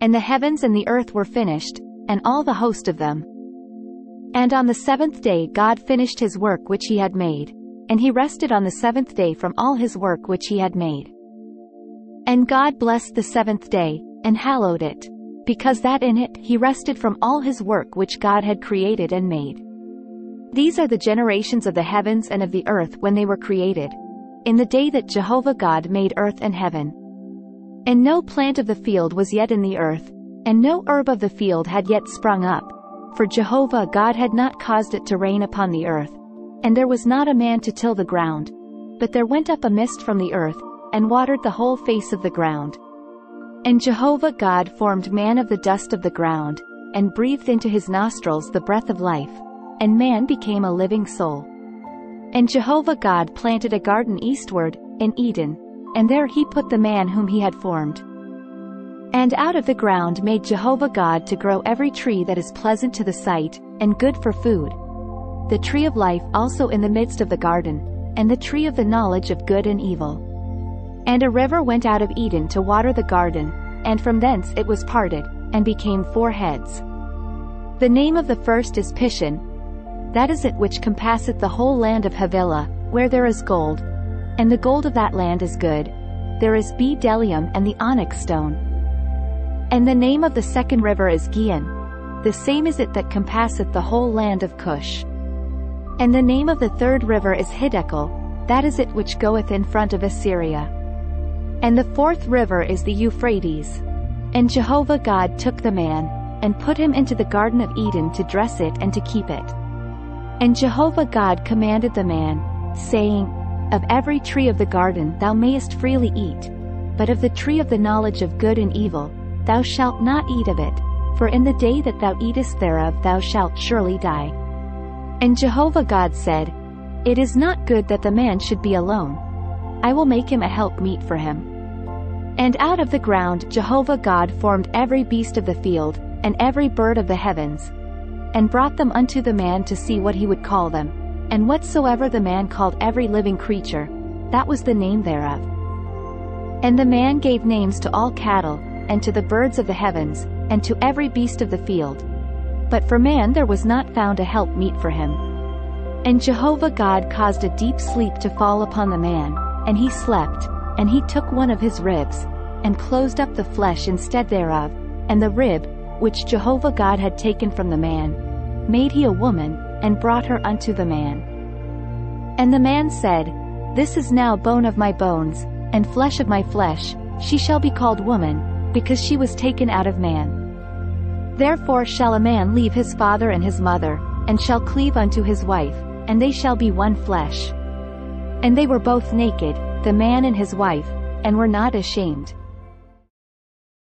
And the heavens and the earth were finished, and all the host of them. And on the seventh day God finished his work which he had made, and he rested on the seventh day from all his work which he had made. And God blessed the seventh day, and hallowed it, because that in it he rested from all his work which God had created and made. These are the generations of the heavens and of the earth when they were created, in the day that Jehovah God made earth and heaven. And no plant of the field was yet in the earth, and no herb of the field had yet sprung up, for Jehovah God had not caused it to rain upon the earth, and there was not a man to till the ground. But there went up a mist from the earth, and watered the whole face of the ground. And Jehovah God formed man of the dust of the ground, and breathed into his nostrils the breath of life, and man became a living soul. And Jehovah God planted a garden eastward, in Eden, and there he put the man whom he had formed. And out of the ground made Jehovah God to grow every tree that is pleasant to the sight, and good for food, the tree of life also in the midst of the garden, and the tree of the knowledge of good and evil. And a river went out of Eden to water the garden, and from thence it was parted, and became 4 heads. The name of the first is Pishon, that is it which compasseth the whole land of Havilah, where there is gold, and the gold of that land is good, there is bdellium and the onyx stone. And the name of the second river is Gihon, the same is it that compasseth the whole land of Cush. And the name of the third river is Hiddekel, that is it which goeth in front of Assyria. And the fourth river is the Euphrates. And Jehovah God took the man, and put him into the garden of Eden to dress it and to keep it. And Jehovah God commanded the man, saying, Of every tree of the garden thou mayest freely eat, but of the tree of the knowledge of good and evil, thou shalt not eat of it, for in the day that thou eatest thereof thou shalt surely die. And Jehovah God said, It is not good that the man should be alone. I will make him a helpmeet for him. And out of the ground Jehovah God formed every beast of the field, and every bird of the heavens, and brought them unto the man to see what he would call them. And whatsoever the man called every living creature, that was the name thereof. And the man gave names to all cattle, and to the birds of the heavens, and to every beast of the field. But for man there was not found a helpmeet for him. And Jehovah God caused a deep sleep to fall upon the man, and he slept, and he took one of his ribs, and closed up the flesh instead thereof, and the rib, which Jehovah God had taken from the man, made he a woman, and brought her unto the man. And the man said, This is now bone of my bones, and flesh of my flesh, she shall be called woman, because she was taken out of man. Therefore shall a man leave his father and his mother, and shall cleave unto his wife, and they shall be one flesh. And they were both naked, the man and his wife, and were not ashamed.